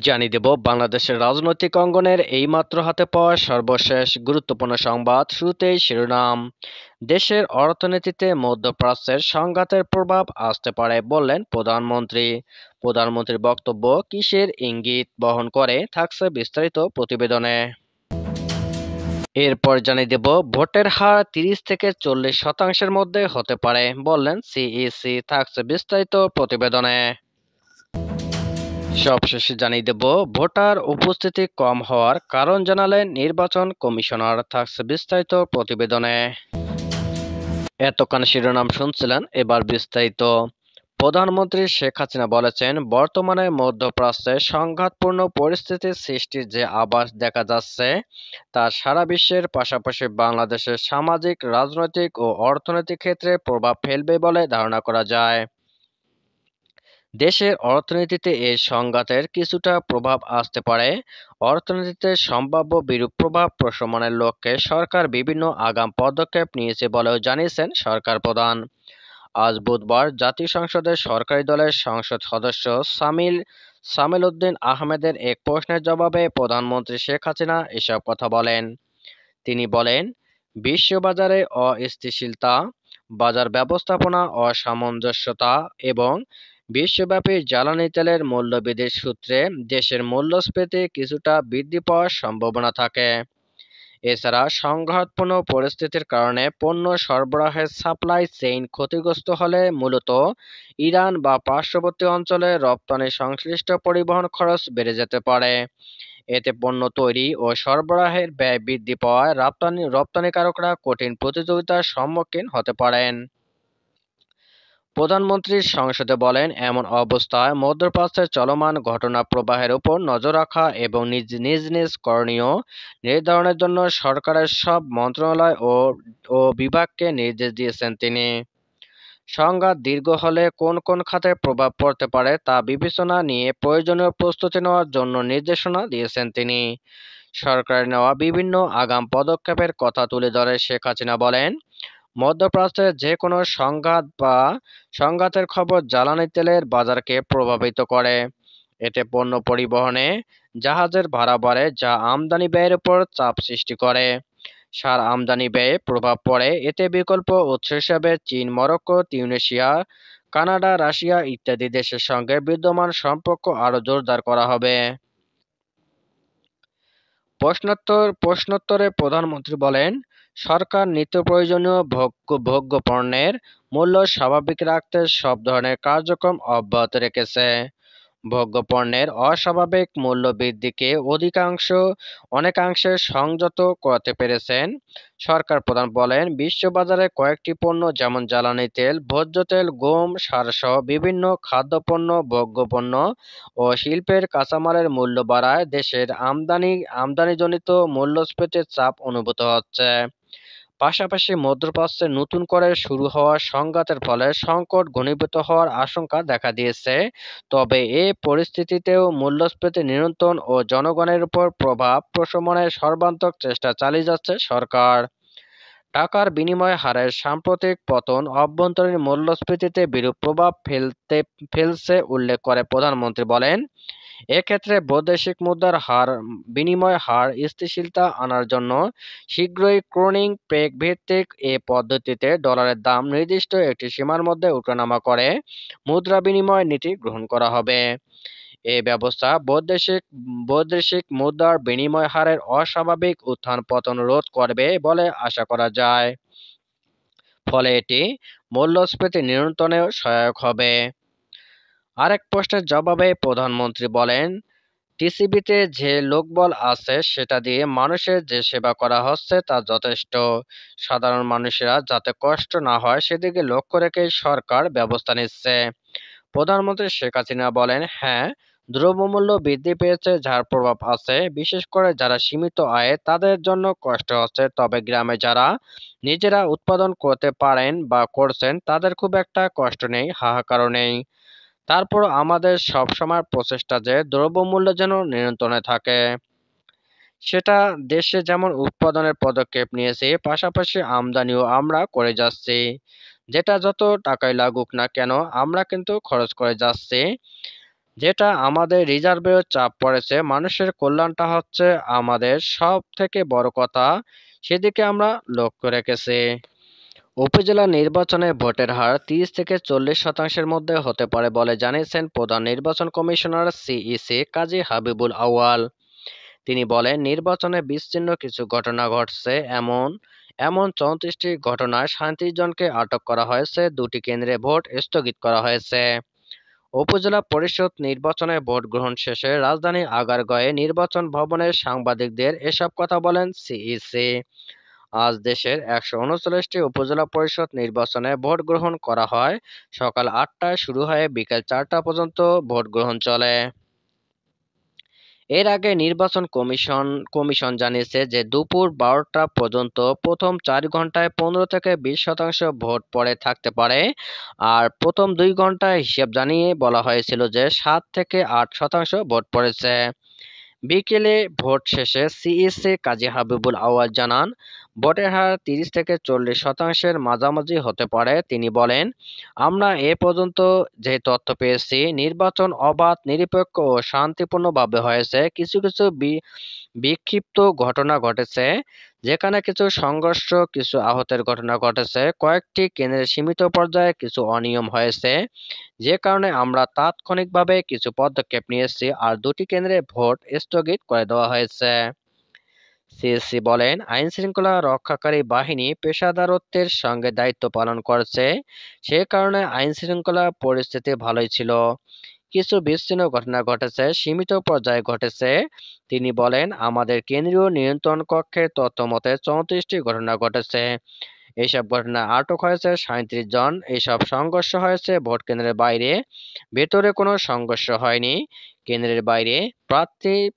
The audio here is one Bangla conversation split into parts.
জানিয়ে দেব বাংলাদেশের রাজনৈতিক অঙ্গনের এইমাত্র হাতে পাওয়া সর্বশেষ গুরুত্বপূর্ণ সংবাদ। শুরুতেই শিরোনাম। দেশের অর্থনীতিতে মধ্যপ্রাচ্যের সংঘাতের প্রভাব আসতে পারে বললেন প্রধানমন্ত্রী। প্রধানমন্ত্রীর বক্তব্য কিসের ইঙ্গিত বহন করে, থাকছে বিস্তারিত প্রতিবেদনে। এরপর জানিয়ে দেব ভোটের হার ৩০ থেকে ৪০% মধ্যে হতে পারে বললেন সিইসি, থাকছে বিস্তারিত প্রতিবেদনে। সবশেষে জানিয়ে দেব ভোটার উপস্থিতি কম হওয়ার কারণ জানালেন নির্বাচন কমিশনার, থাকছে বিস্তারিত প্রতিবেদনে। এতক্ষণ শিরোনাম শুনছিলেন, এবার বিস্তারিত। প্রধানমন্ত্রী শেখ হাসিনা বলেছেন, বর্তমানে মধ্যপ্রাচ্যে সংঘাতপূর্ণ পরিস্থিতির সৃষ্টির যে আভাস দেখা যাচ্ছে তা সারা বিশ্বের পাশাপাশি বাংলাদেশের সামাজিক, রাজনৈতিক ও অর্থনৈতিক ক্ষেত্রে প্রভাব ফেলবে বলে ধারণা করা যায়। দেশের অর্থনীতিতে এই সংঘাতের কিছুটা প্রভাব আসতে পারে। অর্থনীতিতে সম্ভাব্য বিরূপ প্রভাব প্রশমনের লক্ষ্যে সরকার বিভিন্ন আগাম পদক্ষেপ নিয়েছে বলেও জানিয়েছেন সরকার প্রধান। আজ বুধবার জাতীয় সংসদের সরকারি দলের সংসদ সদস্য সামিল উদ্দিন আহমেদের এক প্রশ্নের জবাবে প্রধানমন্ত্রী শেখ হাসিনা এসব কথা বলেন। তিনি বলেন, বিশ্ববাজারে অস্থিতিশীলতা, বাজার ব্যবস্থাপনা অসামঞ্জস্যতা এবং বিশ্বব্যাপী জ্বালানি তেলের মূল্যবৃদ্ধির সূত্রে দেশের মূল্যস্ফীতি কিছুটা বৃদ্ধি পাওয়ার সম্ভাবনা থাকে। এছাড়া সংঘাতপূর্ণ পরিস্থিতির কারণে পণ্য সরবরাহের সাপ্লাই চেইন ক্ষতিগ্রস্ত হলে মূলত ইরান বা পার্শ্ববর্তী অঞ্চলে রপ্তানি সংশ্লিষ্ট পরিবহন খরচ বেড়ে যেতে পারে। এতে পণ্য তৈরি ও সরবরাহের ব্যয় বৃদ্ধি পাওয়ায় রপ্তানিকারকরা কঠিন প্রতিযোগিতার সম্মুখীন হতে পারেন। প্রধানমন্ত্রী সংসদে বলেন, এমন অবস্থায় মধ্যপ্রাচ্যের চলমান ঘটনা প্রবাহের উপর নজর রাখা এবং নিজ নিজ করণীয় নির্ধারণের জন্য সরকারের সব মন্ত্রণালয় ও বিভাগকে নির্দেশ দিয়েছেন তিনি। সংঘাত দীর্ঘ হলে কোন কোন খাতে প্রভাব পড়তে পারে তা বিবেচনা নিয়ে প্রয়োজনীয় প্রস্তুতি নেওয়ার জন্য নির্দেশনা দিয়েছেন তিনি। সরকারের নেওয়া বিভিন্ন আগাম পদক্ষেপের কথা তুলে ধরে শেখ হাসিনা বলেন, মধ্যপ্রাচ্যে যে কোনো সংঘাতের খবর জ্বালানি তেলের বাজারকে প্রভাবিত করে। এতে পণ্য পরিবহনে জাহাজের ভাড়া বাড়ে, যা আমদানি ব্যয়ের উপর চাপ সৃষ্টি করে। সার আমদানি ব্যয়ে প্রভাব পড়ে। এতে বিকল্প উৎস হিসেবে চীন, মরক্কো, তিউনিসিয়া, কানাডা, রাশিয়া ইত্যাদি দেশের সঙ্গে বিদ্যমান সম্পর্ক আরও জোরদার করা হবে। প্রশ্নোত্তরে প্রধানমন্ত্রী বলেন, সরকার নিত্য প্রয়োজনীয় ভোগ্য পণ্যের মূল্য স্বাভাবিক রাখতে সব ধরনের কার্যক্রম অব্যাহত রেখেছে। ভোগ্য পণ্যের অস্বাভাবিক মূল্য বৃদ্ধিকে অনেকাংশে সংযত করতে পেরেছেন। সরকার প্রধান বলেন, বিশ্ববাজারে কয়েকটি পণ্য যেমন জ্বালানি তেল, ভোজ্য তেল, গম, সারসহ বিভিন্ন খাদ্যপণ্য, ভোগ্যপণ্য ও শিল্পের কাঁচামালের মূল্য বাড়ায় দেশের আমদানিজনিত মূল্যস্ফীতির চাপ অনুভূত হচ্ছে। পাশাপাশি মধ্যপ্রাচ্যে নতুন করে শুরু হওয়া সংঘাতের ফলে সংকট ঘনীভূত হওয়ার আশঙ্কা দেখা দিয়েছে। তবে এ পরিস্থিতিতেও মূল্যস্ফীতি নিয়ন্ত্রণ ও জনগণের উপর প্রভাব প্রশমনের সর্বাত্মক চেষ্টা চালিয়ে যাচ্ছে সরকার। টাকার বিনিময় হারের সাম্প্রতিক পতন অভ্যন্তরীণ মূল্যস্ফীতিতে বিরূপ প্রভাব ফেলছে উল্লেখ করে প্রধানমন্ত্রী বলেন, এক্ষেত্রে বৈদেশিক মুদ্রার বিনিময় হার স্থিতিশীলতা আনার জন্য শীঘ্রই ক্রনিং পেগ ভিত্তিক এ পদ্ধতিতে ডলারের দাম নির্দিষ্ট একটি সীমার মধ্যে ওঠানামা করে মুদ্রা বিনিময় নীতি গ্রহণ করা হবে। এই ব্যবস্থা বৈদেশিক মুদ্রার বিনিময় হারের অস্বাভাবিক উত্থান পতন রোধ করবে বলে আশা করা যায়। ফলে এটি মূল্যস্ফীতি নিয়ন্ত্রণেও সহায়ক হবে। আরেক প্রশ্নের জবাবে প্রধানমন্ত্রী বলেন, টিসিবিতে যে লোকবল আছে সেটা দিয়ে মানুষের যে সেবা করা হচ্ছে তা যথেষ্ট। সাধারণ মানুষেরা যাতে কষ্ট না হয় সেদিকে লক্ষ্য রেখেই সরকার ব্যবস্থা নিচ্ছে। প্রধানমন্ত্রী শেখ হাসিনা বলেন, হ্যাঁ, দ্রব্যমূল্য বৃদ্ধি পেয়েছে, যার প্রভাব আছে বিশেষ করে যারা সীমিত আয়ে তাদের জন্য কষ্ট হচ্ছে। তবে গ্রামে যারা নিজেরা উৎপাদন করতে পারেন বা করছেন তাদের খুব একটা কষ্ট নেই, হাহাকারও নেই। তারপর আমাদের সবসময় প্রচেষ্টা যে দ্রব্যমূল্য যেন নিয়ন্ত্রণে থাকে। সেটা দেশে যেমন উৎপাদনের পদক্ষেপ নিয়েছি, পাশাপাশি আমদানিও আমরা করে যাচ্ছি। যেটা যত টাকাই লাগুক না কেন আমরা কিন্তু খরচ করে যাচ্ছি। যেটা আমাদের রিজার্ভেও চাপ পড়েছে, মানুষের কল্যাণটা হচ্ছে আমাদের সব থেকে বড় কথা, সেদিকে আমরা লক্ষ্য রেখেছি। উপজেলা নির্বাচনে ভোটের হার 30 থেকে 40% মধ্যে হতে পারে বলে জানিয়েছেন প্রধান নির্বাচন কমিশনার সিইসি কাজী হাবিবুল আউয়াল। তিনি বলেন, নির্বাচনে বিচ্ছিন্ন কিছু ঘটনা ঘটছে। এমন এমন 34টি ঘটনায় 37 জনকে আটক করা হয়েছে, 2টি কেন্দ্রে ভোট স্থগিত করা হয়েছে। উপজেলা পরিষদ নির্বাচনে ভোট গ্রহণ শেষে রাজধানী আগারগাঁওয়ে নির্বাচন ভবনে সাংবাদিকদের এসব কথা বলেন সিইসি। আজ দেশের 139টি উপজেলা পরিষদ নির্বাচনে ভোট গ্রহণ করা হয়। সকাল 8টায় শুরু হয়ে বিকেল 4টা পর্যন্ত ভোট গ্রহণ চলে। এর আগে নির্বাচন কমিশন জানিয়েছে যে দুপুর 12টা পর্যন্ত প্রথম 4 ঘন্টায় 15 থেকে 20% ভোট পড়ে থাকতে পারে। আর প্রথম 2 ঘন্টায় হিসেব জানিয়ে বলা হয়েছিল যে 7 থেকে 8% ভোট পড়েছে। বিকেলে ভোট শেষে সিইসি কাজী হাবিবুল আউয়াল জানান, ভোটের হার 30 থেকে 40%-এর মাঝামাঝি হতে পারে। তিনি বলেন, আমরা এ পর্যন্ত যে তথ্য পেয়েছি, নির্বাচন অবাধ, নিরপেক্ষ ও শান্তিপূর্ণভাবে হয়েছে। কিছু কিছু বিক্ষিপ্ত ঘটনা ঘটেছে, যেখানে কিছু সংঘর্ষ, কিছু আহতের ঘটনা ঘটেছে। কয়েকটি কেন্দ্রে সীমিত পর্যায়ে কিছু অনিয়ম হয়েছে, যে কারণে আমরা তাৎক্ষণিকভাবে কিছু পদক্ষেপ নিয়েছি, আর 2টি কেন্দ্রে ভোট স্থগিত করে দেওয়া হয়েছে। সিএসসি বলেন, আইনশৃঙ্খলা রক্ষাকারী বাহিনী পেশাদারত্বের সঙ্গে দায়িত্ব পালন করছে, সে কারণে আইনশৃঙ্খলা পরিস্থিতি ভালোই ছিল। কিছু বিচ্ছিন্ন ঘটনা ঘটেছে, সীমিত পর্যায়ে ঘটেছে। তিনি বলেন, আমাদের কেন্দ্রীয় নিয়ন্ত্রণ কক্ষের তথ্য মতে 34টি ঘটনা ঘটেছে। এসব ঘটনায় আটক হয়েছে 37 জন। এসব সংঘর্ষ হয়েছে ভোট কেন্দ্রের বাইরে, ভেতরে কোনো সংঘর্ষ হয়নি। কেন্দ্রের বাইরে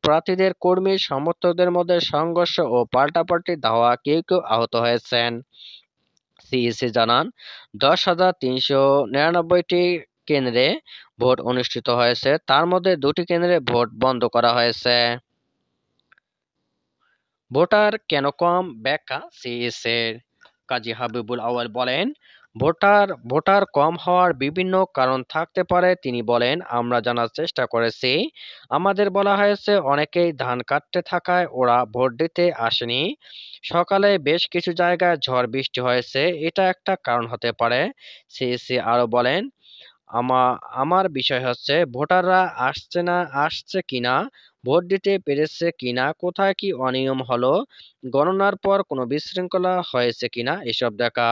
প্রার্থীদের কর্মী সমর্থকদের মধ্যে সংঘর্ষ ও পাল্টাপাল্টি ধাওয়া, কেউ কেউ আহত হয়েছেন। সিইসি জানান, 10,399টি কেন্দ্রে ভোট অনুষ্ঠিত হয়েছে, তার মধ্যে 2টি কেন্দ্রে ভোট বন্ধ করা হয়েছে। ভোটার কেন কম, ব্যাখ্যা সিইসির। কাজী হাবিবুল আউয়াল বলেন, ভোটার কম হওয়ার বিভিন্ন কারণ থাকতে পারে। তিনি বলেন, আমরা জানার চেষ্টা করেছি। আমাদের বলা হয়েছে অনেকেই ধান কাটতে থাকায় ওরা ভোট দিতে আসেনি। সকালে বেশ কিছু জায়গায় ঝড় বৃষ্টি হয়েছে, এটা একটা কারণ হতে পারে। সিইসি আরো বলেন, আমার বিষয় হচ্ছে ভোটাররা আসছে কিনা, ভোট দিতে পেরেছে কিনা, কোথায় কি অনিয়ম হলো, গণনার পর কোনো বিশৃঙ্খলা হয়েছে কিনা এসব দেখা।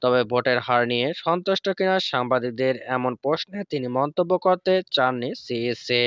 তবে ভোটের হার নিয়ে সন্তুষ্ট কিনা সাংবাদিকদের এমন প্রশ্নে তিনি মন্তব্য করতে চাননি সিইসি।